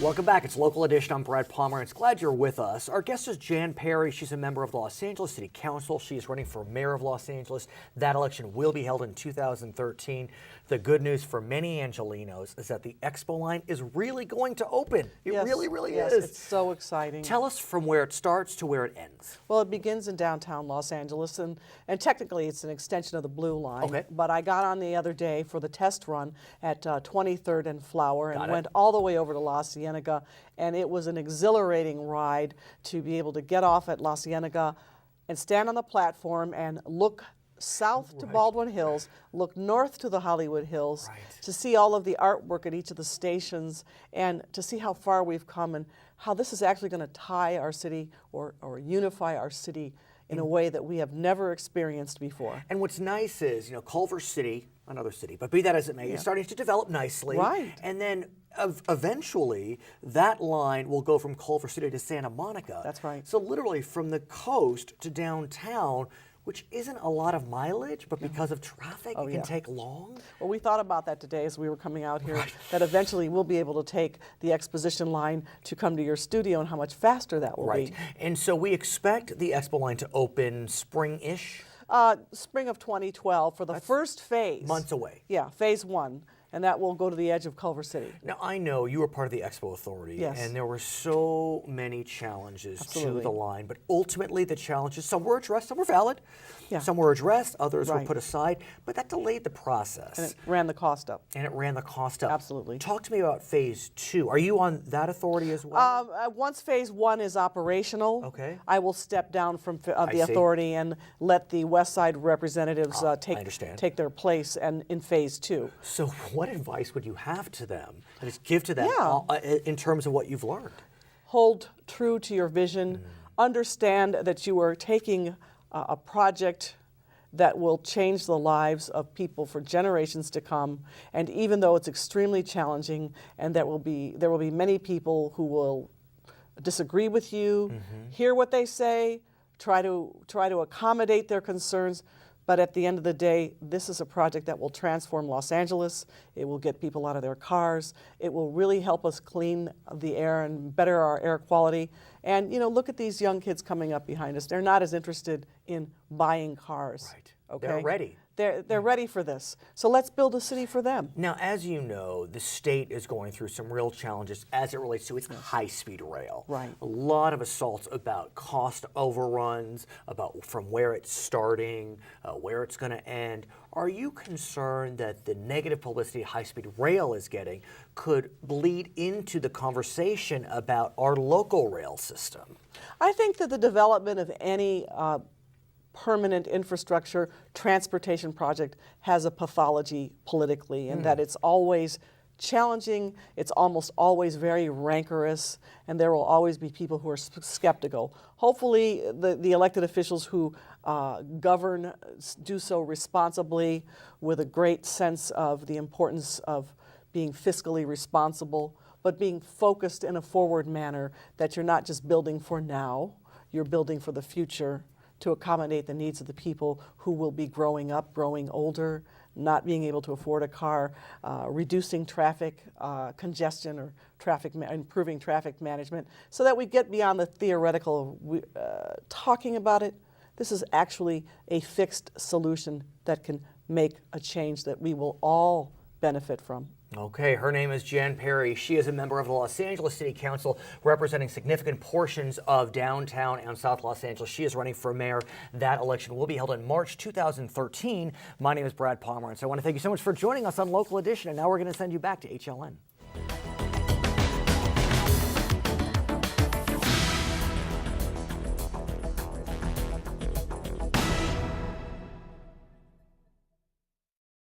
Welcome back. It's Local Edition. I'm Brad Pomerance. Glad you're with us. Our guest is Jan Perry. She's a member of the Los Angeles City Council. She is running for mayor of Los Angeles. That election will be held in 2013. The good news for many Angelenos is that the expo line is really going to open. It really is. It's so exciting. Tell us from where it starts to where it ends. Well, it begins in downtown Los Angeles, and technically it's an extension of the Blue Line. Okay. But I got on the other day for the test run at 23rd and Flower and Got it. went all the way over to La Cienega, and it was an exhilarating ride to be able to get off at La Cienega and stand on the platform and look south to Baldwin Hills, look north to the Hollywood Hills, to see all of the artwork at each of the stations, and to see how far we've come and how this is actually going to tie our city or unify our city in a way that we have never experienced before. And what's nice is, Culver City, another city, but be that as it may, is starting to develop nicely. Right. And then eventually that line will go from Culver City to Santa Monica. That's right. So literally from the coast to downtown, which isn't a lot of mileage, but because of traffic, it can take long. Well, we thought about that today as we were coming out here, that eventually we'll be able to take the exposition line to come to your studio and how much faster that will be. And so we expect the expo line to open spring-ish? Spring of 2012 for the first phase. Months away. Yeah, phase one. And that will go to the edge of Culver City. Now, I know you were part of the Expo Authority, and there were so many challenges to the line, but ultimately the challenges, some were addressed, some were valid, some were addressed, others were put aside, but that delayed the process. And it ran the cost up. Absolutely. Talk to me about phase two. Are you on that authority as well? Once phase one is operational, I will step down from the authority and let the West Side representatives take their place in phase two. So what advice would you have to them, give to them in terms of what you've learned? Hold true to your vision. Understand that you are taking a project that will change the lives of people for generations to come. And even though it's extremely challenging, and there will be many people who will disagree with you, hear what they say, try to accommodate their concerns. But at the end of the day, this is a project that will transform Los Angeles. It will get people out of their cars. It will really help us clean the air and better our air quality. And look at these young kids coming up behind us. They're not as interested in buying cars. Okay? They're ready. They're ready for this. So let's build a city for them. Now, as you know, the state is going through some real challenges as it relates to its high-speed rail. A lot of assaults about cost overruns, about from where it's starting, where it's going to end. Are you concerned that the negative publicity high-speed rail is getting could bleed into the conversation about our local rail system? I think that the development of any permanent infrastructure transportation project has a pathology politically, and that it's always challenging, it's almost always very rancorous, and there will always be people who are skeptical. Hopefully the elected officials who govern do so responsibly with a great sense of the importance of being fiscally responsible, but being focused in a forward manner, that you're not just building for now, you're building for the future, to accommodate the needs of the people who will be growing up, growing older, not being able to afford a car, reducing traffic congestion or improving traffic management, so that we get beyond the theoretical talking about it. This is actually a fixed solution that can make a change that we will all benefit from. Okay, her name is Jan Perry. She is a member of the Los Angeles City Council representing significant portions of downtown and South Los Angeles. She is running for mayor. That election will be held in March 2013. My name is Brad Pomerance. I want to thank you so much for joining us on Local Edition, and now we're going to send you back to HLN.